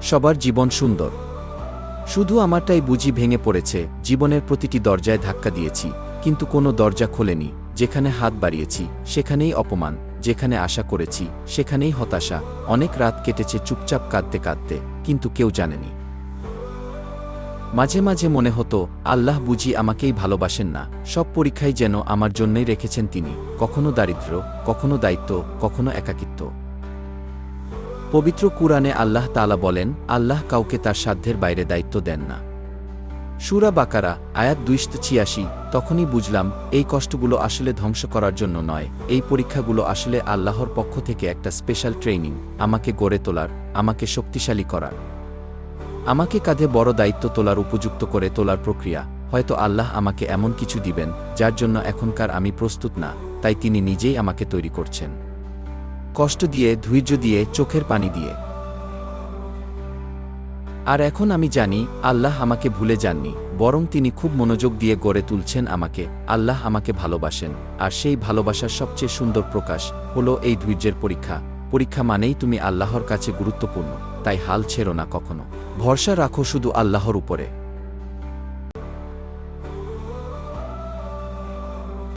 সবার জীবন সুন্দর, শুধু আমারটাই বুঝি ভেঙে পড়েছে। জীবনের প্রতিটি দরজায় ধাক্কা দিয়েছি, কিন্তু কোনো দরজা খোলেনি। যেখানে হাত বাড়িয়েছি সেখানেই অপমান, যেখানে আশা করেছি সেখানেই হতাশা। অনেক রাত কেটেছে চুপচাপ কাঁদতে কাঁদতে, কিন্তু কেউ জানেনি। মাঝে মাঝে মনে হতো, আল্লাহ বুঝি আমাকেই ভালোবাসেন না। সব পরীক্ষাই যেন আমার জন্যই রেখেছেন তিনি। কখনো দারিদ্র্য, কখনো দায়িত্ব, কখনো একাকিত্ব। পবিত্র কুরআনে আল্লাহ তাআলা বলেন, আল্লাহ কাউকে তার সাধ্যের বাইরে দায়িত্ব দেন না। সূরা বাকারা আয়াত 286। তখনই বুঝলাম, এই কষ্টগুলো আসলে ধ্বংস করার জন্য নয়। এই পরীক্ষাগুলো আসলে আল্লাহর পক্ষ থেকে একটা স্পেশাল ট্রেনিং, আমাকে গড়ে তোলার, আমাকে শক্তিশালী করার, আমাকে কাঁধে বড় দায়িত্ব তোলার উপযুক্ত করে তোলার প্রক্রিয়া। হয়তো আল্লাহ আমাকে এমন কিছু দিবেন যার জন্য এখনকার আমি প্রস্তুত না, তাই তিনি নিজেই আমাকে তৈরি করছেন। কষ্ট দিয়ে, ধৈর্য দিয়ে, চোখের পানি দিয়ে। আর এখন আমি জানি, আল্লাহ আমাকে ভুলে যাননি, বরং তিনি খুব মনোযোগ দিয়ে গড়ে তুলছেন আমাকে। আল্লাহ আমাকে ভালোবাসেন, আর সেই ভালোবাসার সবচেয়ে সুন্দর প্রকাশ হলো এই ধৈর্যের পরীক্ষা। পরীক্ষা মানেই তুমি আল্লাহর কাছে গুরুত্বপূর্ণ, তাই হাল ছেড়ো না কখনো। ভরসা রাখো শুধু আল্লাহর উপরে।